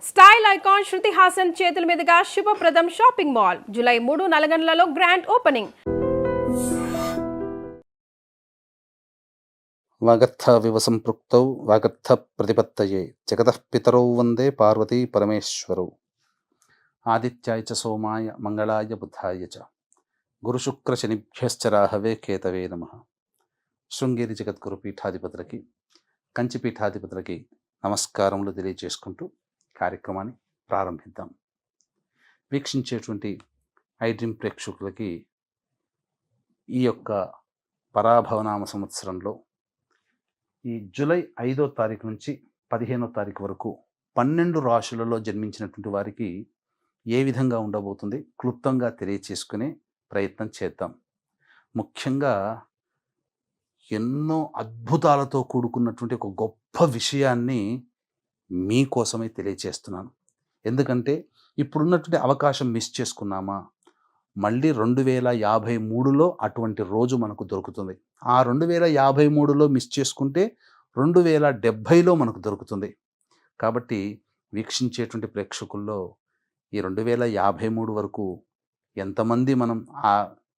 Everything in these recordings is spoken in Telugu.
స్టైల్ ఐకాన్ శృతి హాసన్ చేతుల మీదుగా శుభప్రదం షాపింగ్ మాల్ జూలై 3 నల్గొండలలో గ్రాండ్ ఓపెనింగ్. వాగర్థవివ సంపృక్తౌ వాగర్థ ప్రతిపత్తయే జగతః పితరౌ వందే పార్వతీ పరమేశ్వరౌ. ఆదిత్యాయ చ సోమాయ మంగళాయ బుధాయ చ గురుశుక్రశనిభ్యశ్చ రాహవే కేతవే నమః. శృంగేరి జగద్గురు పీఠాధిపతులకి, కంచి పీఠాధిపతులకి నమస్కారములు తెలియజేసుకుంటూ కార్యక్రమాన్ని ప్రారంభిద్దాం. వీక్షించేటువంటి ఐడ్రీమ్ ప్రేక్షకులకి ఈ యొక్క పరాభవనామ సంవత్సరంలో ఈ జూలై 5వ తారీఖు నుంచి 15వ తారీఖు వరకు 12 రాశులలో జన్మించినటువంటి వారికి ఏ విధంగా ఉండబోతుంది క్లుప్తంగా తెలియచేసుకునే ప్రయత్నం చేద్దాం. ముఖ్యంగా ఎన్నో అద్భుతాలతో కూడుకున్నటువంటి ఒక గొప్ప విషయాన్ని మీకోసమే తెలియచేస్తున్నాను. ఎందుకంటే ఇప్పుడున్నటువంటి అవకాశం మిస్ చేసుకున్నామా, మళ్ళీ 2053లో అటువంటి రోజు మనకు దొరుకుతుంది. ఆ 2053లో మిస్ చేసుకుంటే 2070లో మనకు దొరుకుతుంది. కాబట్టి వీక్షించేటువంటి ప్రేక్షకుల్లో ఈ 2053 వరకు ఎంతమంది మనం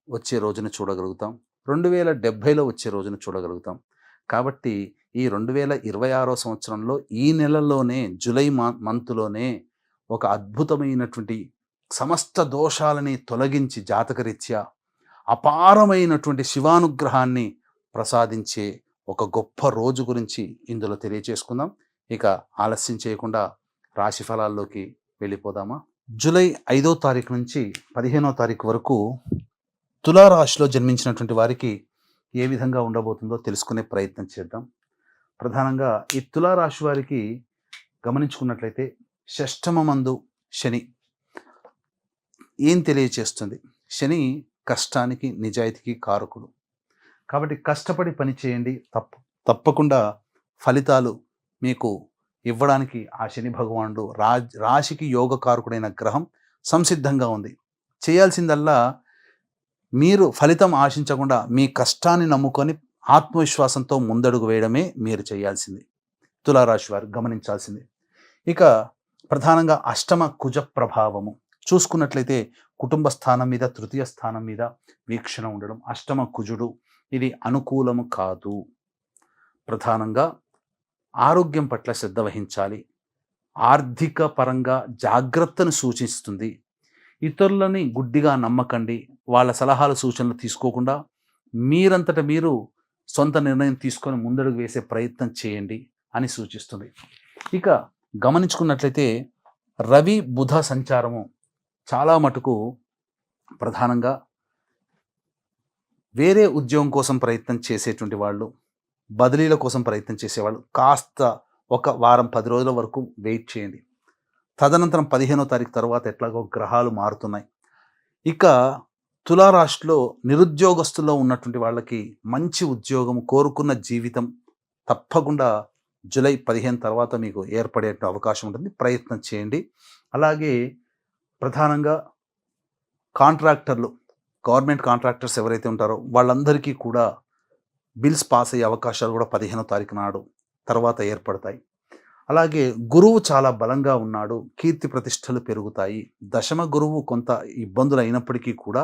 వచ్చే రోజును చూడగలుగుతాం, 2070లో వచ్చే రోజును చూడగలుగుతాం. కాబట్టి ఈ 2026 సంవత్సరంలో ఈ నెలలోనే జూలై మంత్లోనే ఒక అద్భుతమైనటువంటి సమస్త దోషాలని తొలగించి జాతకరీత్యా అపారమైనటువంటి శివానుగ్రహాన్ని ప్రసాదించే ఒక గొప్ప రోజు గురించి ఇందులో తెలియచేసుకుందాం. ఇక ఆలస్యం చేయకుండా రాశి ఫలాల్లోకి వెళ్ళిపోదామా. జూలై 5వ తారీఖు నుంచి 15వ తారీఖు వరకు తులారాశిలో జన్మించినటువంటి వారికి ఏ విధంగా ఉండబోతుందో తెలుసుకునే ప్రయత్నం చేద్దాం. ప్రధానంగా ఈ తులారాశి వారికి గమనించుకున్నట్లయితే షష్టమందు శని ఏం తెలియచేస్తుంది? శని కష్టానికి నిజాయితీకి కారకుడు. కాబట్టి కష్టపడి పని చేయండి, తప్పకుండా ఫలితాలు మీకు ఇవ్వడానికి ఆ శని భగవానుడు రాశికి యోగకారకుడైన గ్రహం సంసిద్ధంగా ఉంది. చేయాల్సిందల్లా మీరు ఫలితం ఆశించకుండా మీ కష్టాన్ని నమ్ముకొని ఆత్మవిశ్వాసంతో ముందడుగు వేయడమే మీరు చేయాల్సింది. తులారాశి వారు గమనించాల్సింది. ఇక ప్రధానంగా అష్టమ కుజ ప్రభావము చూసుకున్నట్లయితే కుటుంబ స్థానం మీద, తృతీయ స్థానం మీద వీక్షణ ఉండడం. అష్టమ కుజుడు ఇది అనుకూలము కాదు. ప్రధానంగా ఆరోగ్యం పట్ల శ్రద్ధ వహించాలి. ఆర్థిక పరంగా జాగ్రత్తను సూచిస్తుంది. ఇతరులని గుడ్డిగా నమ్మకండి. వాళ్ళ సలహాలు సూచనలు తీసుకోకుండా మీరంతట మీరు సొంత నిర్ణయం తీసుకొని ముందడుగు వేసే ప్రయత్నం చేయండి అని సూచిస్తుంది. ఇక గమనించుకున్నట్లయితే రవి బుధ సంచారము చాలా మటుకు ప్రధానంగా వేరే ఉద్యోగం కోసం ప్రయత్నం చేసేటువంటి వాళ్ళు, బదిలీల కోసం ప్రయత్నం చేసేవాళ్ళు కాస్త ఒక వారం 10 రోజుల వరకు వెయిట్ చేయండి. తదనంతరం 15వ తారీఖు తర్వాత ఎట్లాగో గ్రహాలు మారుతున్నాయి. ఇక తులారాశిలో నిరుద్యోగస్తుల్లో ఉన్నటువంటి వాళ్ళకి మంచి ఉద్యోగం, కోరుకున్న జీవితం తప్పకుండా జూలై 15 తర్వాత మీకు ఏర్పడే అవకాశం ఉంటుంది. ప్రయత్నం చేయండి. అలాగే ప్రధానంగా కాంట్రాక్టర్లు, గవర్నమెంట్ కాంట్రాక్టర్స్ ఎవరైతే ఉంటారో వాళ్ళందరికీ కూడా బిల్స్ పాస్ అయ్యే అవకాశాలు కూడా 15వ తారీఖు నాడు తర్వాత ఏర్పడతాయి. అలాగే గురువు చాలా బలంగా ఉన్నాడు, కీర్తి ప్రతిష్టలు పెరుగుతాయి. దశమ గురువు కొంత ఇబ్బందులు అయినప్పటికీ కూడా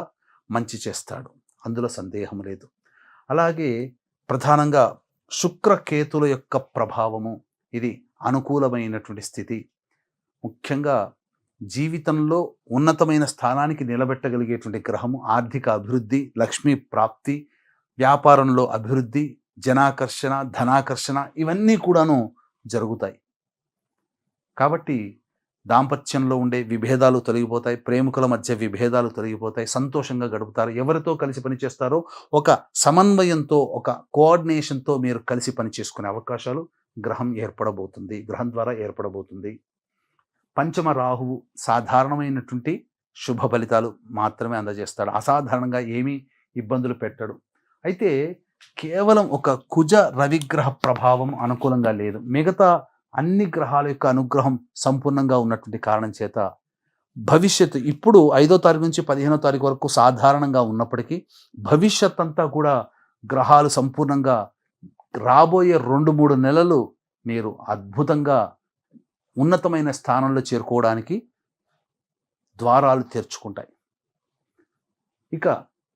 మంచి చేస్తాడు, అందులో సందేహం లేదు. అలాగే ప్రధానంగా శుక్రకేతుల యొక్క ప్రభావము ఇది అనుకూలమైనటువంటి స్థితి. ముఖ్యంగా జీవితంలో ఉన్నతమైన స్థానానికి నిలబెట్టగలిగేటువంటి గ్రహము. ఆర్థిక అభివృద్ధి, లక్ష్మీ ప్రాప్తి, వ్యాపారంలో అభివృద్ధి, జనాకర్షణ, ధనాకర్షణ ఇవన్నీ కూడాను జరుగుతాయి. కాబట్టి దాంపత్యంలో ఉండే విభేదాలు తొలగిపోతాయి, ప్రేమికుల మధ్య విభేదాలు తొలగిపోతాయి, సంతోషంగా గడుపుతారు. ఎవరితో కలిసి పనిచేస్తారో ఒక సమన్వయంతో, ఒక కోఆర్డినేషన్తో మీరు కలిసి పనిచేసుకునే అవకాశాలు గ్రహం ద్వారా ఏర్పడబోతుంది. పంచమ రాహువు సాధారణమైనటువంటి శుభ ఫలితాలు మాత్రమే అందజేస్తాడు. అసాధారణంగా ఏమీ ఇబ్బందులు పెట్టడు. అయితే కేవలం ఒక కుజ రవిగ్రహ ప్రభావం అనుకూలంగా లేదు. మిగతా అన్ని గ్రహాల యొక్క అనుగ్రహం సంపూర్ణంగా ఉన్నటువంటి కారణం చేత భవిష్యత్తు ఇప్పుడు 5వ తారీఖు నుంచి 15వ తారీఖు వరకు సాధారణంగా ఉన్నప్పటికీ భవిష్యత్ అంతా కూడా గ్రహాలు సంపూర్ణంగా రాబోయే 2-3 నెలలు మీరు అద్భుతంగా ఉన్నతమైన స్థానంలో చేరుకోవడానికి ద్వారాలు తెరుచుకుంటాయి. ఇక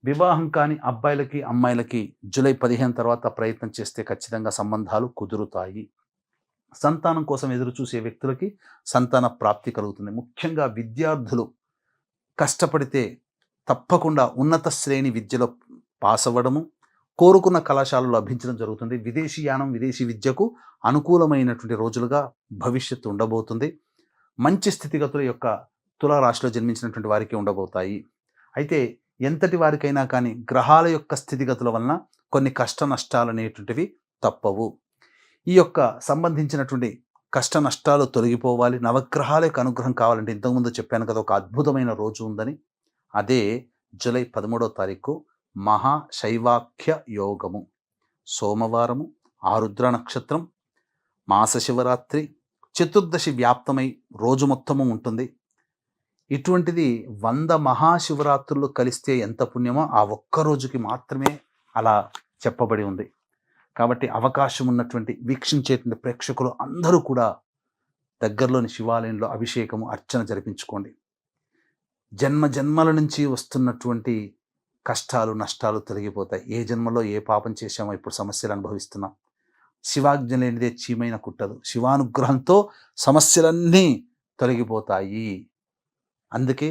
వివాహం కాని అబ్బాయిలకి అమ్మాయిలకి జూలై 15 తర్వాత ప్రయత్నం చేస్తే ఖచ్చితంగా సంబంధాలు కుదురుతాయి. సంతానం కోసం ఎదురు చూసే వ్యక్తులకి సంతాన ప్రాప్తి కలుగుతుంది. ముఖ్యంగా విద్యార్థులు కష్టపడితే తప్పకుండా ఉన్నత శ్రేణి విద్యలో పాస్ అవ్వడము, కోరుకున్న కళాశాలలో లభించడం జరుగుతుంది. విదేశీ యానం, విదేశీ విద్యకు అనుకూలమైనటువంటి రోజులుగా భవిష్యత్తు ఉండబోతుంది. మంచి స్థితిగతుల యొక్క తులారాశిలో జన్మించినటువంటి వారికి ఉండబోతాయి. అయితే ఎంతటి వారికైనా కానీ గ్రహాల యొక్క స్థితిగతుల వలన కొన్ని కష్ట నష్టాలు అనేటువంటివి తప్పవు. ఈ యొక్క సంబంధించినటువంటి కష్ట నష్టాలు తొలగిపోవాలి, నవగ్రహాల యొక్క అనుగ్రహం కావాలంటే ఇంతకుముందు చెప్పాను కదా ఒక అద్భుతమైన రోజు ఉందని. అదే జూలై 13వ తారీఖు మహాశైవాఖ్య యోగము, సోమవారము, ఆరుద్ర నక్షత్రం, మాస శివరాత్రి, చతుర్దశి వ్యాప్తమై రోజు మొత్తము ఉంటుంది. ఇటువంటిది 100 మహాశివరాత్రులు కలిస్తే ఎంత పుణ్యమో ఆ ఒక్క రోజుకి మాత్రమే అలా చెప్పబడి ఉంది. కాబట్టి అవకాశం ఉన్నటువంటి వీక్షించేటువంటి ప్రేక్షకులు అందరూ కూడా దగ్గరలోని శివాలయంలో అభిషేకము, అర్చన జరిపించుకోండి. జన్మ జన్మల నుంచి వస్తున్నటువంటి కష్టాలు నష్టాలు తొలగిపోతాయి. ఏ జన్మలో ఏ పాపం చేశామో ఇప్పుడు సమస్యలు అనుభవిస్తున్నాం. శివాజ్ఞ లేనిదే చీమైన కుట్టదు. శివానుగ్రహంతో సమస్యలన్నీ తొలగిపోతాయి. అందుకే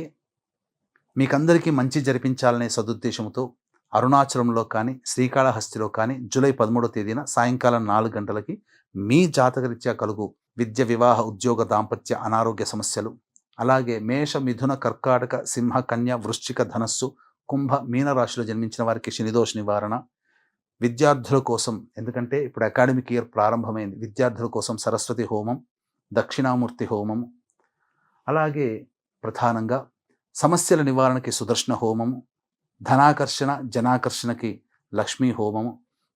మీకందరికీ మంచి జరిపించాలనే సదుద్దేశంతో అరుణాచలంలో కానీ శ్రీకాళహస్తిలో కానీ జూలై 13వ తేదీన సాయంకాలం 4 గంటలకి మీ జాతకరీత్యా కలుగు విద్య, వివాహ, ఉద్యోగ, దాంపత్య, అనారోగ్య సమస్యలు, అలాగే మేష, మిథున, కర్కాటక, సింహ, కన్య, వృశ్చిక, ధనస్సు, కుంభ, మీన రాశిలో జన్మించిన వారికి శనిదోష నివారణ, విద్యార్థుల కోసం, ఎందుకంటే ఇప్పుడు అకాడమిక్ ఇయర్ ప్రారంభమైంది, విద్యార్థుల కోసం సరస్వతి హోమం, దక్షిణామూర్తి హోమం, అలాగే ప్రధానంగా సమస్యల నివారణకి సుదర్శన హోమము, ధనాకర్షణ జనాకర్షణకి లక్ష్మీ హోమము,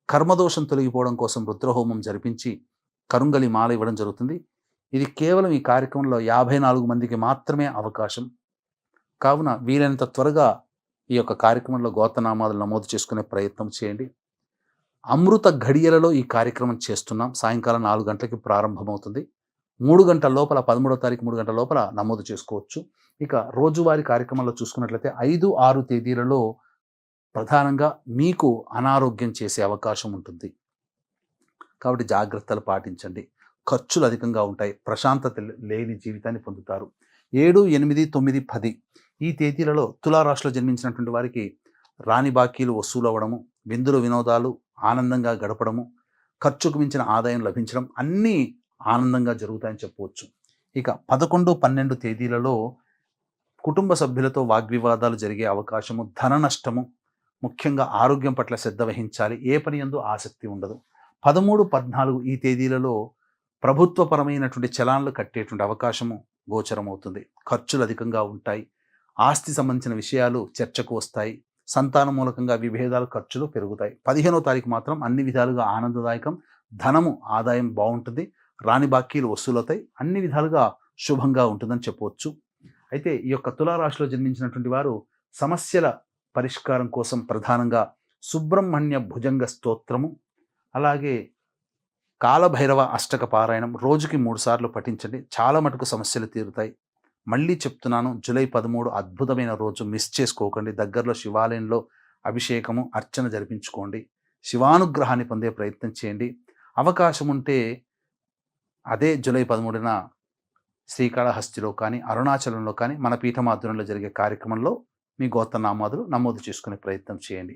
కర్మదోషం తొలగిపోవడం కోసం రుద్రహోమం జరిపించి కరుంగలి మాల ఇవ్వడం జరుగుతుంది. ఇది కేవలం ఈ కార్యక్రమంలో 54 మందికి మాత్రమే అవకాశం. కావున వీలైనంత త్వరగా ఈ యొక్క కార్యక్రమంలో గోత్రనామాలు నమోదు చేసుకునే ప్రయత్నం చేయండి. అమృత ఘడియలలో ఈ కార్యక్రమం చేస్తున్నాం. సాయంకాలం 4 గంటలకి ప్రారంభమవుతుంది. 3 గంటల లోపల 13వ తారీఖు 3 గంటల లోపల నమోదు చేసుకోవచ్చు. ఇక రోజువారీ కార్యక్రమంలో చూసుకున్నట్లయితే 5, 6 తేదీలలో ప్రధానంగా మీకు అనారోగ్యం చేసే అవకాశం ఉంటుంది. కాబట్టి జాగ్రత్తలు పాటించండి. ఖర్చులు అధికంగా ఉంటాయి. ప్రశాంతత లేని జీవితాన్ని పొందుతారు. 7, 8, 9, 10 ఈ తేదీలలో తులారాశిలో జన్మించినటువంటి వారికి రాని బాకీలు వసూలు అవ్వడము, విందులు వినోదాలు ఆనందంగా గడపడము, ఖర్చుకు మించిన ఆదాయం లభించడం అన్నీ ఆనందంగా జరుగుతాయని చెప్పవచ్చు. ఇక 11, 12 తేదీలలో కుటుంబ సభ్యులతో వాగ్వివాదాలు జరిగే అవకాశము, ధన నష్టము, ముఖ్యంగా ఆరోగ్యం పట్ల శ్రద్ధ వహించాలి. ఏ పని యందు ఆసక్తి ఉండదు. 13, 14 ఈ తేదీలలో ప్రభుత్వపరమైనటువంటి చలాన్లు కట్టేటువంటి అవకాశము గోచరమవుతుంది. ఖర్చులు అధికంగా ఉంటాయి. ఆస్తి సంబంధించిన విషయాలు చర్చకు వస్తాయి. సంతాన మూలకంగా విభేదాలు, ఖర్చులు పెరుగుతాయి. 15వ తారీఖు మాత్రం అన్ని విధాలుగా ఆనందదాయకం. ధనము ఆదాయం బాగుంటుంది. రాని బాకీలు వసూలవుతాయి. అన్ని విధాలుగా శుభంగా ఉంటుందని చెప్పవచ్చు. అయితే ఈ యొక్క తులారాశిలో జన్మించినటువంటి వారు సమస్యల పరిష్కారం కోసం ప్రధానంగా సుబ్రహ్మణ్య భుజంగ స్తోత్రము, అలాగే కాలభైరవ అష్టక పారాయణం రోజుకి 3 సార్లు పఠించండి. చాలా మటుకు సమస్యలు తీరుతాయి. మళ్ళీ చెప్తున్నాను, జూలై 13 అద్భుతమైన రోజు, మిస్ చేసుకోకండి. దగ్గరలో శివాలయంలో అభిషేకము, అర్చన జరిపించుకోండి. శివానుగ్రహాన్ని పొందే ప్రయత్నం చేయండి. అవకాశం ఉంటే అదే జూలై 13న శ్రీకాళహస్తిలో కానీ అరుణాచలంలో కానీ మన పీఠమాధ్వర్యంలో జరిగే కార్యక్రమంలో మీ గోత్రనామాదులు నమోదు చేసుకునే ప్రయత్నం చేయండి.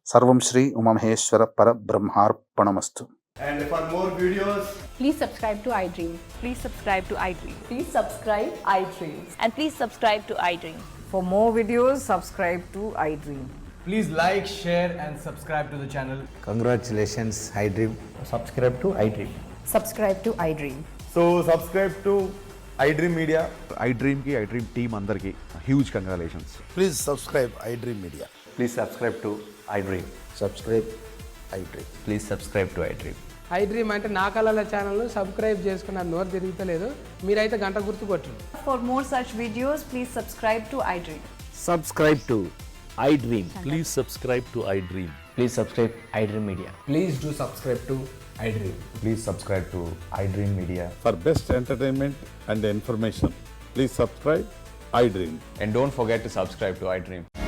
సర్వం శ్రీ ఉమామహేశ్వర పరబ్రహ్మార్పణమస్తు. And for more videos, Please subscribe to iDream. Please subscribe to iDream. Please subscribe iDream. And please subscribe to iDream. For more videos, subscribe to iDream. please like, share and subscribe to the channel. Congratulations, iDream. Subscribe to iDream. Subscribe to iDream. So subscribe to iDream Media. iDream ki iDream team అందరికి huge congratulations. Please subscribe iDream Media. Please subscribe to iDream. Subscribe iDream. Please subscribe to iDream. iDream అంటే నా కళల ఛానల్ను సబ్స్క్రైబ్ చేసుకున్న నోరు తిరుగుతలేదు. మీరైతే గంట గుర్తు కొట్టండి. For more such videos, please subscribe to iDream. Subscribe to iDream. Please subscribe to iDream. Please subscribe iDream Media. Please do subscribe to iDream. Please subscribe to iDream Media. For best entertainment and information, please subscribe iDream. And don't forget to subscribe to iDream.